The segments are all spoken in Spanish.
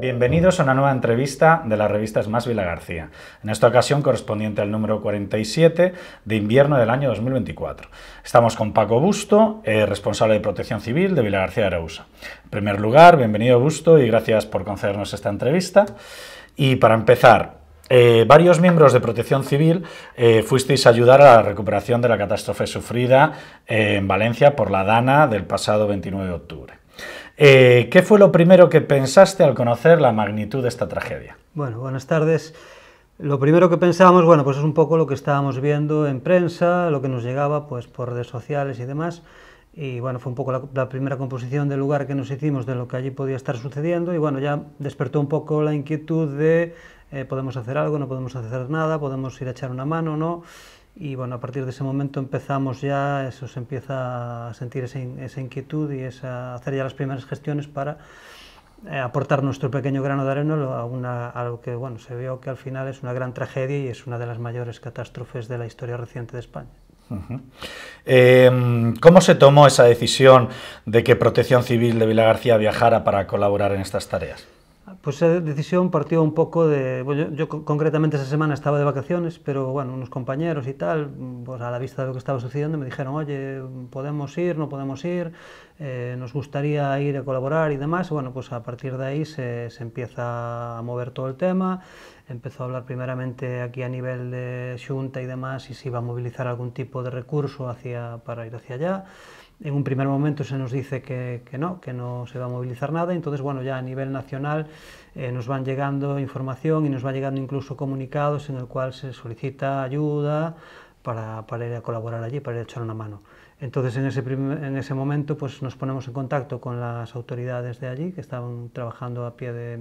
Bienvenidos a una nueva entrevista de la revista Más Vila García, en esta ocasión correspondiente al número 47 de invierno del año 2024. Estamos con Paco Busto, responsable de Protección Civil de Vila García de Arousa. En primer lugar, bienvenido Busto y gracias por concedernos esta entrevista. Y para empezar, varios miembros de Protección Civil fuisteis a ayudar a la recuperación de la catástrofe sufrida en Valencia por la DANA del pasado 29 de octubre. ¿Qué fue lo primero que pensaste al conocer la magnitud de esta tragedia? Bueno, buenas tardes. Lo primero que pensamos, bueno, pues es un poco lo que estábamos viendo en prensa, lo que nos llegaba pues por redes sociales y demás. Y bueno, fue un poco la primera composición del lugar que nos hicimos de lo que allí podía estar sucediendo. Y bueno, ya despertó un poco la inquietud de podemos hacer algo, no podemos hacer nada, podemos ir a echar una mano, ¿no? Y bueno, a partir de ese momento empezamos ya, eso se empieza a sentir esa inquietud y hacer ya las primeras gestiones para aportar nuestro pequeño grano de arena a lo que bueno, se vio que al final es una gran tragedia y es una de las mayores catástrofes de la historia reciente de España. ¿Cómo se tomó esa decisión de que Protección Civil de Vila García viajara para colaborar en estas tareas? Pues esa decisión partió un poco de... Bueno, yo concretamente esa semana estaba de vacaciones, pero bueno, unos compañeros y tal, pues a la vista de lo que estaba sucediendo me dijeron, oye, ¿podemos ir, no podemos ir? Nos gustaría ir a colaborar y demás. Bueno, pues a partir de ahí se empieza a mover todo el tema. Empezó a hablar primeramente aquí a nivel de Xunta y demás y se iba a movilizar algún tipo de recurso para ir hacia allá. En un primer momento se nos dice que no se va a movilizar nada, entonces bueno, ya a nivel nacional nos van llegando información y nos va llegando incluso comunicados en el cual se solicita ayuda para ir a colaborar allí, para ir a echar una mano. Entonces en ese momento pues nos ponemos en contacto con las autoridades de allí que estaban trabajando a pie de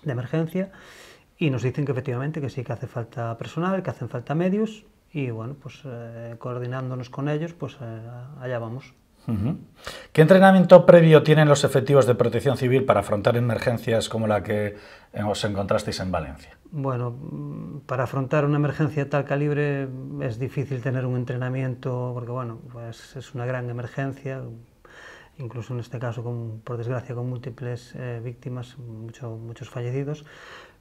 emergencia y nos dicen que efectivamente que sí que hace falta personal, que hacen falta medios. Y bueno, pues coordinándonos con ellos, pues allá vamos. ¿Qué entrenamiento previo tienen los efectivos de Protección Civil para afrontar emergencias como la que os encontrasteis en Valencia? Bueno, para afrontar una emergencia de tal calibre es difícil tener un entrenamiento, porque bueno, pues es una gran emergencia, incluso en este caso, por desgracia, con múltiples víctimas, muchos fallecidos.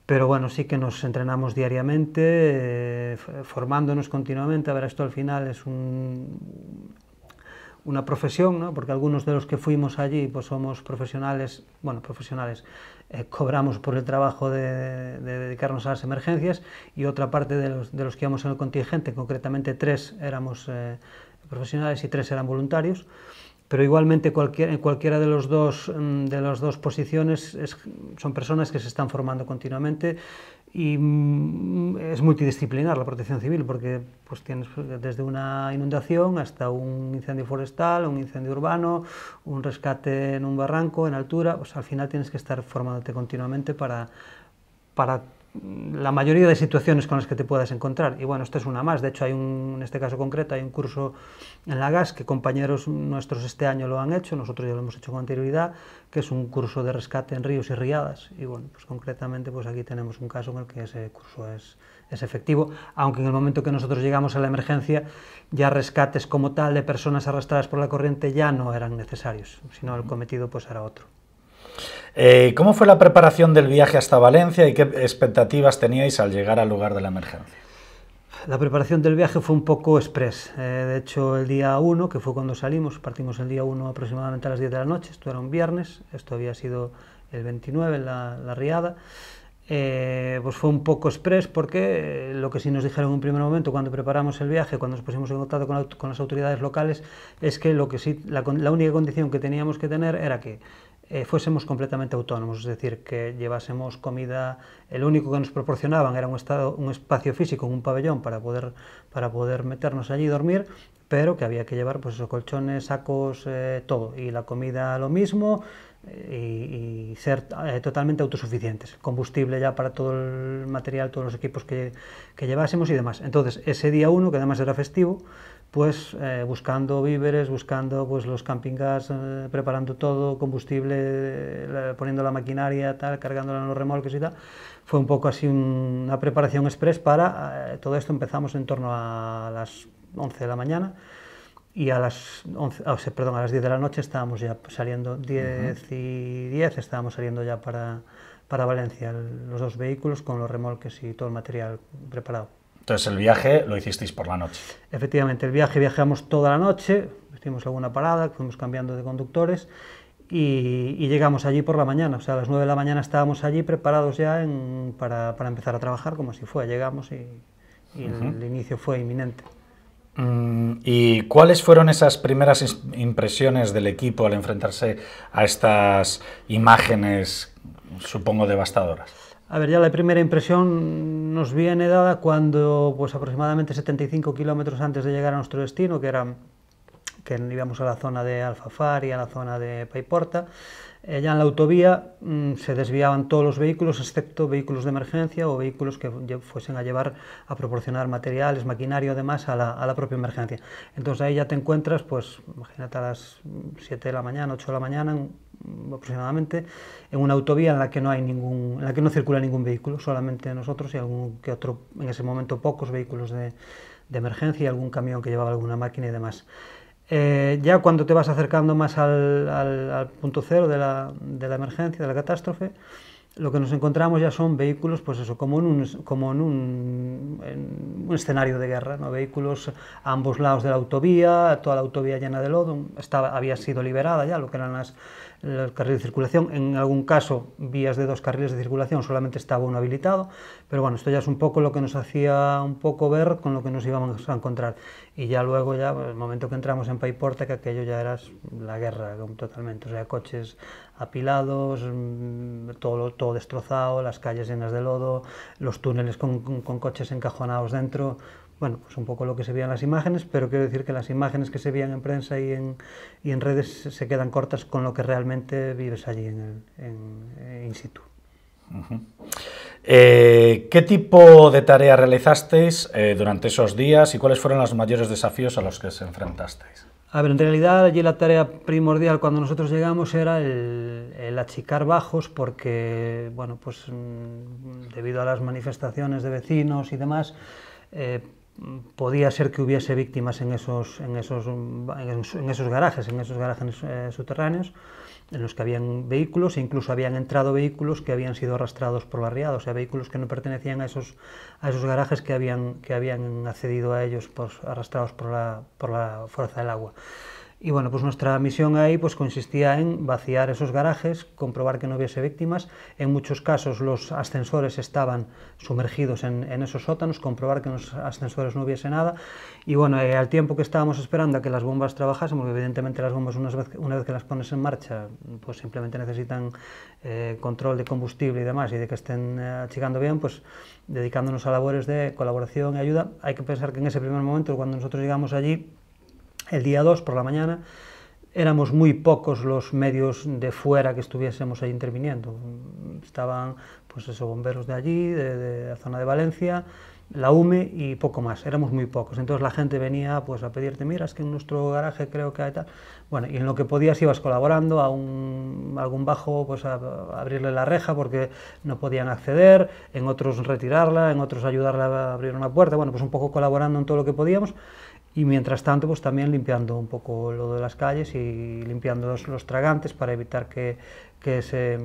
Pero bueno, sí que nos entrenamos diariamente, formándonos continuamente. A ver, esto al final es una profesión, ¿no? Porque algunos de los que fuimos allí pues somos profesionales, cobramos por el trabajo de dedicarnos a las emergencias y otra parte de los que íbamos en el contingente, concretamente 3 éramos profesionales y 3 eran voluntarios. Pero igualmente en cualquiera de las dos posiciones son personas que se están formando continuamente y es multidisciplinar la protección civil porque pues tienes desde una inundación hasta un incendio forestal, un incendio urbano, un rescate en un barranco, en altura, pues al final tienes que estar formándote continuamente para la mayoría de situaciones con las que te puedas encontrar. Y bueno, esto es una más. De hecho, en este caso concreto hay un curso en la GAS que compañeros nuestros este año lo han hecho, nosotros ya lo hemos hecho con anterioridad, que es un curso de rescate en ríos y riadas. Y bueno, pues concretamente pues aquí tenemos un caso en el que ese curso es efectivo, aunque en el momento que nosotros llegamos a la emergencia, ya rescates como tal de personas arrastradas por la corriente ya no eran necesarios, sino el cometido pues era otro. ¿Cómo fue la preparación del viaje hasta Valencia y qué expectativas teníais al llegar al lugar de la emergencia? La preparación del viaje fue un poco express. De hecho, el día 1, que fue cuando salimos, partimos el día 1 aproximadamente a las 10 de la noche, esto era un viernes, esto había sido el 29, la riada. Pues fue un poco express porque lo que sí nos dijeron en un primer momento cuando preparamos el viaje, cuando nos pusimos en contacto con las autoridades locales, es que la única condición que teníamos que tener era que fuésemos completamente autónomos, es decir, que llevásemos comida, el único que nos proporcionaban era un espacio físico, un pabellón para poder meternos allí y dormir, pero que había que llevar pues colchones, sacos, todo, y la comida lo mismo, y ser totalmente autosuficientes, combustible ya para todo el material, todos los equipos que llevásemos y demás. Entonces, ese día 1, que además era festivo, pues buscando víveres, buscando pues los camping gas, preparando todo, combustible, poniendo la maquinaria, tal, cargándola en los remolques y tal. Fue un poco así una preparación express para todo esto. Empezamos en torno a las 11 de la mañana y a las 10 de la noche estábamos ya saliendo, 10 y 10 estábamos saliendo ya para para Valencia, los 2 vehículos con los remolques y todo el material preparado. Entonces el viaje lo hicisteis por la noche. Efectivamente, el viaje viajamos toda la noche, hicimos alguna parada, fuimos cambiando de conductores y llegamos allí por la mañana. O sea, a las 9 de la mañana estábamos allí preparados ya para empezar a trabajar, como así fue. Llegamos y el inicio fue inminente. ¿Y cuáles fueron esas primeras impresiones del equipo al enfrentarse a estas imágenes, supongo, devastadoras? A ver, ya la primera impresión nos viene dada cuando, pues aproximadamente 75 kilómetros antes de llegar a nuestro destino, que íbamos a la zona de Alfafar y a la zona de Paiporta, ya en la autovía se desviaban todos los vehículos, excepto vehículos de emergencia o vehículos que fuesen a proporcionar materiales, maquinario, además, a la propia emergencia. Entonces ahí ya te encuentras, pues imagínate a las 7 de la mañana, 8 de la mañana, aproximadamente, en una autovía en la que no circula ningún vehículo, solamente nosotros y algún que otro, en ese momento pocos vehículos de emergencia y algún camión que llevaba alguna máquina y demás. Ya cuando te vas acercando más al punto cero de la emergencia, de la catástrofe, lo que nos encontramos ya son vehículos, pues eso, como en un escenario de guerra, ¿no? Vehículos a ambos lados de la autovía, toda la autovía llena de lodo, había sido liberada ya lo que eran los carriles de circulación. En algún caso, vías de 2 carriles de circulación, solamente estaba uno habilitado, pero bueno, esto ya es un poco lo que nos hacía un poco ver con lo que nos íbamos a encontrar. Y ya luego, ya el momento que entramos en Paiporta, que aquello ya era la guerra totalmente, o sea, coches apilados, todo destrozado, las calles llenas de lodo, los túneles con coches encajonados dentro. Bueno, pues un poco lo que se veía en las imágenes, pero quiero decir que las imágenes que se veían en prensa y en redes se quedan cortas con lo que realmente vives allí in situ. ¿Qué tipo de tarea realizasteis durante esos días y cuáles fueron los mayores desafíos a los que os enfrentasteis? A ver, en realidad allí la tarea primordial cuando nosotros llegamos era el achicar bajos, porque, bueno, pues debido a las manifestaciones de vecinos y demás, podía ser que hubiese víctimas en esos garajes subterráneos, en los que habían vehículos, e incluso habían entrado vehículos que habían sido arrastrados por la riada, o sea, vehículos que no pertenecían a esos garajes que habían accedido a ellos, pues, arrastrados por la fuerza del agua. Y bueno, pues nuestra misión ahí pues consistía en vaciar esos garajes, comprobar que no hubiese víctimas. En muchos casos los ascensores estaban sumergidos en esos sótanos, comprobar que en los ascensores no hubiese nada. Y bueno, al tiempo que estábamos esperando a que las bombas trabajasen, porque evidentemente las bombas una vez que las pones en marcha, pues simplemente necesitan control de combustible y demás, y de que estén achicando bien, pues dedicándonos a labores de colaboración y ayuda. Hay que pensar que en ese primer momento, cuando nosotros llegamos allí, el día 2 por la mañana, éramos muy pocos los medios de fuera que estuviésemos ahí interviniendo. Estaban, pues eso, bomberos de allí, de la zona de Valencia, la UME y poco más, éramos muy pocos. Entonces la gente venía pues a pedirte, mira, es que en nuestro garaje creo que hay tal. Bueno, y en lo que podías ibas colaborando, a algún bajo pues a abrirle la reja porque no podían acceder, en otros retirarla, en otros ayudarle a abrir una puerta, bueno, pues un poco colaborando en todo lo que podíamos. Y mientras tanto, pues también limpiando un poco lo de las calles y limpiando los tragantes para evitar que se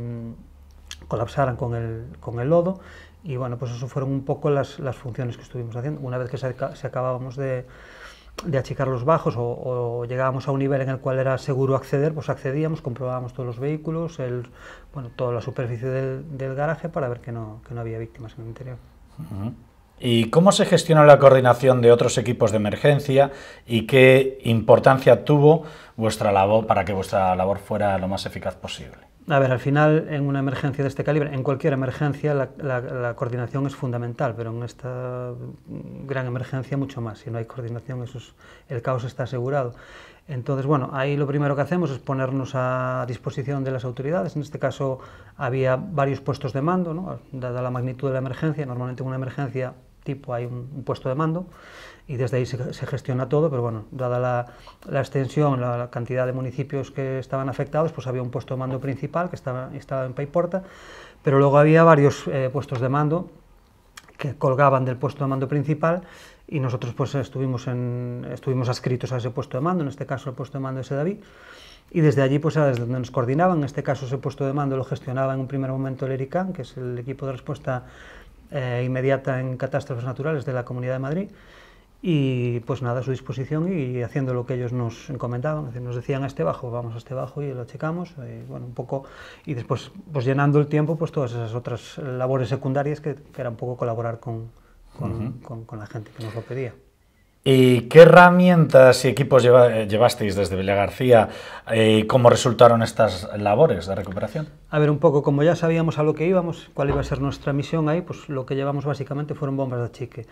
colapsaran con el lodo. Y bueno, pues eso fueron un poco las funciones que estuvimos haciendo. Una vez que se acabábamos de achicar los bajos o llegábamos a un nivel en el cual era seguro acceder, pues accedíamos, comprobábamos todos los vehículos, toda la superficie del garaje para ver que no había víctimas en el interior. ¿Y cómo se gestionó la coordinación de otros equipos de emergencia y qué importancia tuvo vuestra labor para que vuestra labor fuera lo más eficaz posible? A ver, al final, en una emergencia de este calibre, en cualquier emergencia, la coordinación es fundamental, pero en esta gran emergencia mucho más. Si no hay coordinación, el caos está asegurado. Entonces, bueno, ahí lo primero que hacemos es ponernos a disposición de las autoridades. En este caso había varios puestos de mando, ¿no? Dada la magnitud de la emergencia, normalmente en una emergencia tipo hay un puesto de mando y desde ahí se gestiona todo, pero bueno, dada la extensión, la cantidad de municipios que estaban afectados, pues había un puesto de mando principal que estaba en Paiporta, pero luego había varios puestos de mando que colgaban del puesto de mando principal, y nosotros pues estuvimos adscritos a ese puesto de mando, en este caso el puesto de mando ese David, y desde allí pues era desde donde nos coordinaban. En este caso ese puesto de mando lo gestionaba en un primer momento el ERICAN, que es el equipo de respuesta inmediata en catástrofes naturales de la Comunidad de Madrid, y pues nada, a su disposición y haciendo lo que ellos nos encomendaban. Es decir, nos decían a este bajo, vamos a este bajo y lo checamos, y bueno, un poco, y después pues llenando el tiempo pues todas esas otras labores secundarias que era un poco colaborar con la gente que nos lo pedía. ¿Y qué herramientas y equipos llevasteis desde Villagarcía? ¿Cómo resultaron estas labores de recuperación? A ver, un poco, como ya sabíamos a lo que íbamos, cuál iba a ser nuestra misión ahí, pues lo que llevamos básicamente fueron bombas de achique.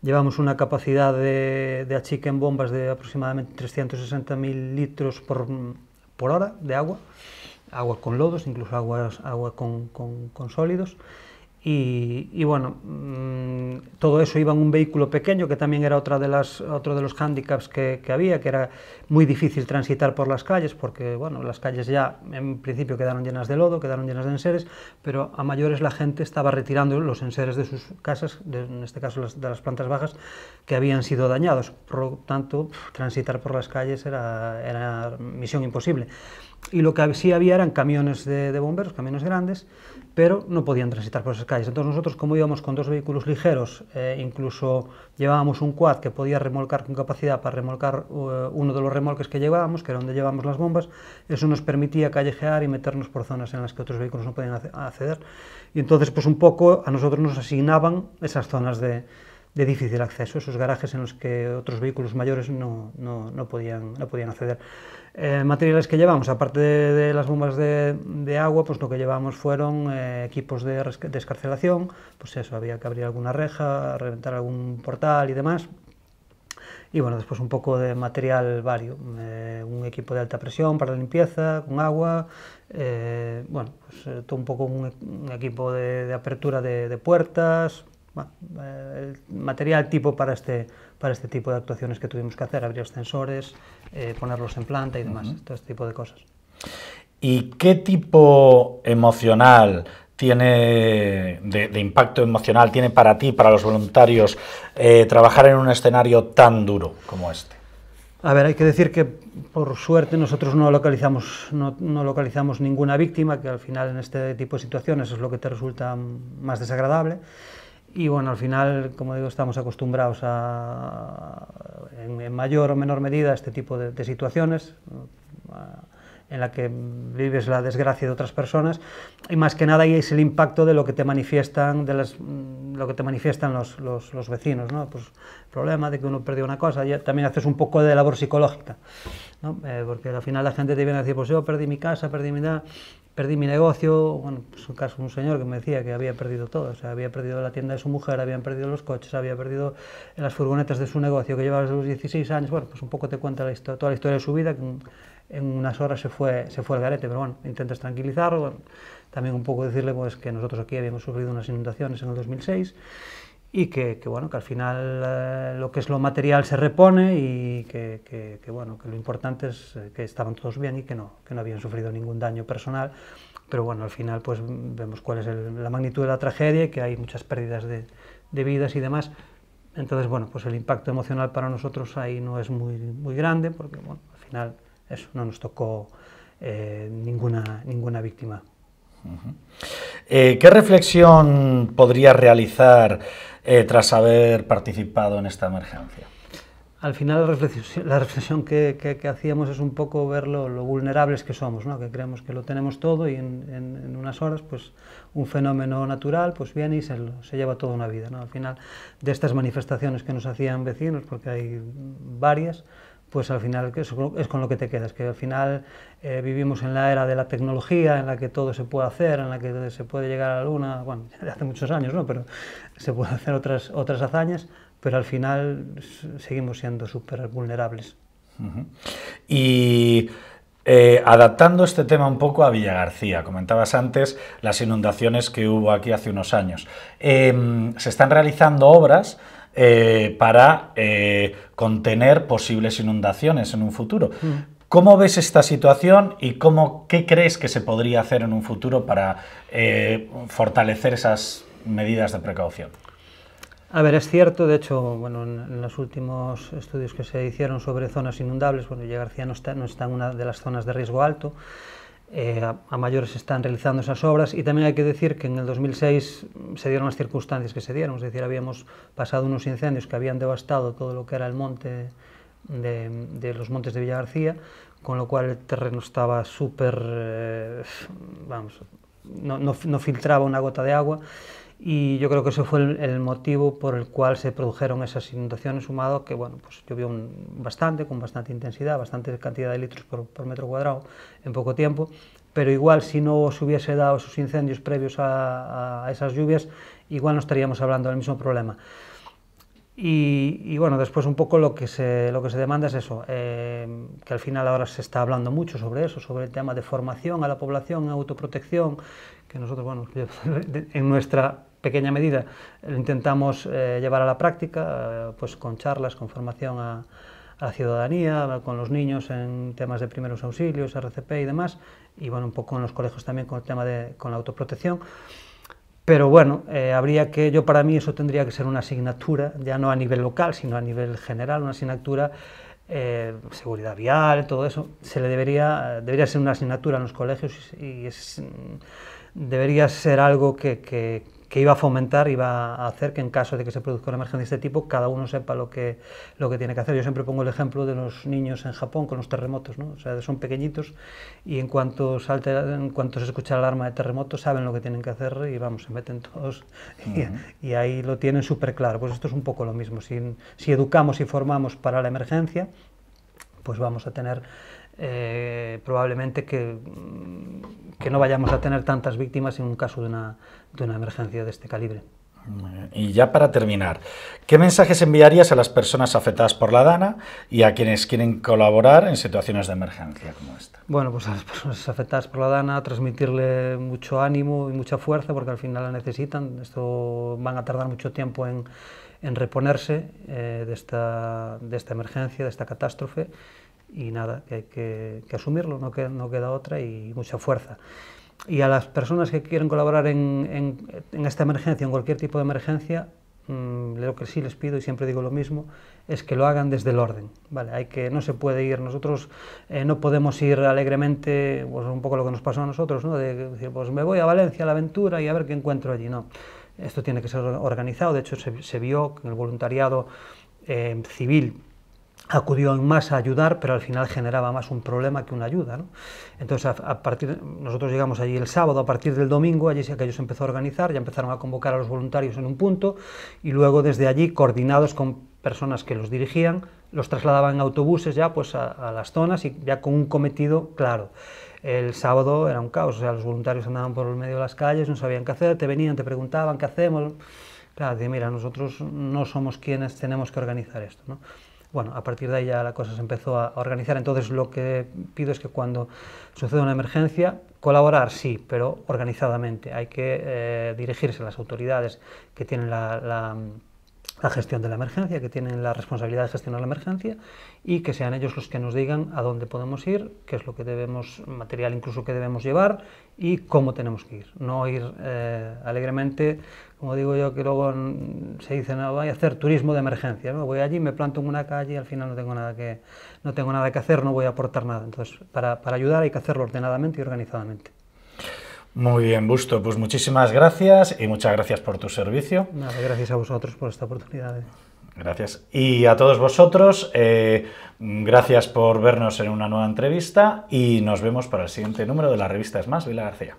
Llevamos una capacidad de achique en bombas de aproximadamente 360.000 litros por hora de agua con lodos, incluso agua con sólidos. Y bueno, todo eso iba en un vehículo pequeño, que también era otro de los hándicaps que había, que era muy difícil transitar por las calles, porque bueno, las calles ya en principio quedaron llenas de lodo, quedaron llenas de enseres, pero a mayores la gente estaba retirando los enseres de sus casas, en este caso de las plantas bajas, que habían sido dañados. Por lo tanto, transitar por las calles era misión imposible. Y lo que sí había eran camiones de bomberos, camiones grandes, pero no podían transitar por esas calles. Entonces nosotros, como íbamos con 2 vehículos ligeros, incluso llevábamos un quad que podía remolcar con capacidad para remolcar uno de los remolques que llevábamos, que era donde llevábamos las bombas, eso nos permitía callejear y meternos por zonas en las que otros vehículos no podían acceder. Y entonces, pues un poco a nosotros nos asignaban esas zonas de difícil acceso, esos garajes en los que otros vehículos mayores no podían acceder. Materiales que llevamos, aparte de las bombas de agua, pues lo que llevamos fueron equipos de escarcelación, pues eso, había que abrir alguna reja, reventar algún portal y demás. Y bueno, después un poco de material vario, un equipo de alta presión para la limpieza, con agua, bueno, pues todo un poco un equipo de apertura de puertas. Bueno, el material tipo para este tipo de actuaciones que tuvimos que hacer, abrir ascensores, ponerlos en planta y demás, todo este tipo de cosas. ¿Y qué tipo emocional tiene, de impacto emocional tiene para ti, para los voluntarios, trabajar en un escenario tan duro como este? A ver, hay que decir que por suerte nosotros no localizamos ninguna víctima, que al final en este tipo de situaciones es lo que te resulta más desagradable. Y bueno, al final, como digo, estamos acostumbrados en mayor o menor medida a este tipo de situaciones en la que vives la desgracia de otras personas, y más que nada ahí es el impacto de lo que te manifiestan, los vecinos, ¿no? Pues el problema de que uno perdió una cosa, ya también haces un poco de labor psicológica, ¿no? Porque al final la gente te viene a decir, pues yo perdí mi casa, perdí mi negocio. Bueno, pues un caso, un señor que me decía que había perdido todo, o sea, había perdido la tienda de su mujer, habían perdido los coches, había perdido las furgonetas de su negocio que llevaba desde los 16 años, bueno, pues un poco te cuenta toda la historia de su vida, que en unas horas se fue al garete, pero bueno, intentas tranquilizarlo. Bueno, también un poco decirle pues que nosotros aquí habíamos sufrido unas inundaciones en el 2006 y que bueno, que al final lo que es lo material se repone y que bueno, que lo importante es que estaban todos bien y que no habían sufrido ningún daño personal, pero bueno, al final pues vemos cuál es la magnitud de la tragedia y que hay muchas pérdidas de vidas y demás. Entonces bueno, pues el impacto emocional para nosotros ahí no es muy grande, porque bueno, al final eso, no nos tocó ninguna víctima. ¿Qué reflexión podrías realizar tras haber participado en esta emergencia? Al final la reflexión que hacíamos es un poco ver lo vulnerables que somos, ¿no? Que creemos que lo tenemos todo y en unas horas pues un fenómeno natural pues viene y se lleva toda una vida, ¿no? Al final de estas manifestaciones que nos hacían vecinos, porque hay varias, pues al final es con lo que te quedas, que al final vivimos en la era de la tecnología, en la que todo se puede hacer, en la que se puede llegar a la luna, bueno, ya hace muchos años, ¿no? Pero se pueden hacer otras hazañas, pero al final seguimos siendo súper vulnerables. Y adaptando este tema un poco a Villagarcía, comentabas antes las inundaciones que hubo aquí hace unos años. Se están realizando obras para contener posibles inundaciones en un futuro. ¿Cómo ves esta situación y qué crees que se podría hacer en un futuro para fortalecer esas medidas de precaución? A ver, es cierto, de hecho, bueno, en los últimos estudios que se hicieron sobre zonas inundables, bueno, Villa García no está en una de las zonas de riesgo alto, a mayores se están realizando esas obras, y también hay que decir que en el 2006 se dieron las circunstancias que se dieron, es decir, habíamos pasado unos incendios que habían devastado todo lo que era el monte de los montes de Villa García, con lo cual el terreno estaba súper, vamos, no filtraba una gota de agua, y yo creo que ese fue el motivo por el cual se produjeron esas inundaciones, sumado que, bueno, pues llovió con bastante intensidad, bastante cantidad de litros por metro cuadrado en poco tiempo, pero igual si no se hubiese dado esos incendios previos a esas lluvias, igual no estaríamos hablando del mismo problema. Y bueno, después un poco lo que se demanda es eso, que al final ahora se está hablando mucho sobre eso, sobre el tema de formación a la población, autoprotección, que nosotros, bueno, en nuestra pequeña medida lo intentamos llevar a la práctica, pues con charlas, con formación a la ciudadanía, con los niños en temas de primeros auxilios, RCP y demás, y bueno, un poco en los colegios también con el tema con la autoprotección. Pero bueno, para mí eso tendría que ser una asignatura, ya no a nivel local, sino a nivel general, una asignatura, seguridad vial, todo eso, debería ser una asignatura en los colegios, y debería ser algo que iba a fomentar, iba a hacer que en caso de que se produzca una emergencia de este tipo, cada uno sepa lo que tiene que hacer. Yo siempre pongo el ejemplo de los niños en Japón con los terremotos, ¿no? O sea, son pequeñitos y en cuanto se escucha la alarma de terremoto saben lo que tienen que hacer y vamos, se meten todos y ahí lo tienen súper claro. Pues esto es un poco lo mismo, si educamos y formamos para la emergencia, pues vamos a tener probablemente que no vayamos a tener tantas víctimas en un caso de una emergencia de este calibre. Y ya para terminar, ¿qué mensajes enviarías a las personas afectadas por la DANA y a quienes quieren colaborar en situaciones de emergencia como esta? Bueno, pues a las personas afectadas por la DANA transmitirle mucho ánimo y mucha fuerza, porque al final la necesitan. Esto van a tardar mucho tiempo en reponerse de esta emergencia, de esta catástrofe, y nada, que hay que asumirlo, no queda otra, y mucha fuerza. Y a las personas que quieren colaborar en esta emergencia, en cualquier tipo de emergencia, lo que sí les pido, y siempre digo lo mismo, es que lo hagan desde el orden, ¿vale? No se puede ir, nosotros no podemos ir alegremente, pues un poco lo que nos pasó a nosotros, ¿no? De decir, pues me voy a Valencia a la aventura y a ver qué encuentro allí, no. Esto tiene que ser organizado. De hecho se vio que el voluntariado civil acudió en masa a ayudar, pero al final generaba más un problema que una ayuda, ¿no? Entonces, nosotros llegamos allí el sábado, a partir del domingo, allí sí que se empezó a organizar, ya empezaron a convocar a los voluntarios en un punto, y luego desde allí, coordinados con personas que los dirigían, los trasladaban en autobuses ya pues a las zonas, y ya con un cometido claro. El sábado era un caos, o sea, los voluntarios andaban por el medio de las calles, no sabían qué hacer, te venían, te preguntaban qué hacemos. Claro, mira, nosotros no somos quienes tenemos que organizar esto, ¿no? Bueno, a partir de ahí ya la cosa se empezó a organizar. Entonces lo que pido es que cuando suceda una emergencia, colaborar sí, pero organizadamente. Hay que dirigirse a las autoridades que tienen la gestión de la emergencia, que tienen la responsabilidad de gestionar la emergencia, y que sean ellos los que nos digan a dónde podemos ir, qué es lo que material incluso que debemos llevar y cómo tenemos que ir. No ir alegremente, como digo yo, que luego se dice, no, voy a hacer turismo de emergencia, ¿no? Voy allí, me planto en una calle y al final no tengo nada que hacer, no voy a aportar nada. Entonces, para ayudar hay que hacerlo ordenadamente y organizadamente. Muy bien, Busto, pues muchísimas gracias y muchas gracias por tu servicio. Nada, gracias a vosotros por esta oportunidad. Gracias. Y a todos vosotros, gracias por vernos en una nueva entrevista y nos vemos para el siguiente número de la revista Es Más Vila García.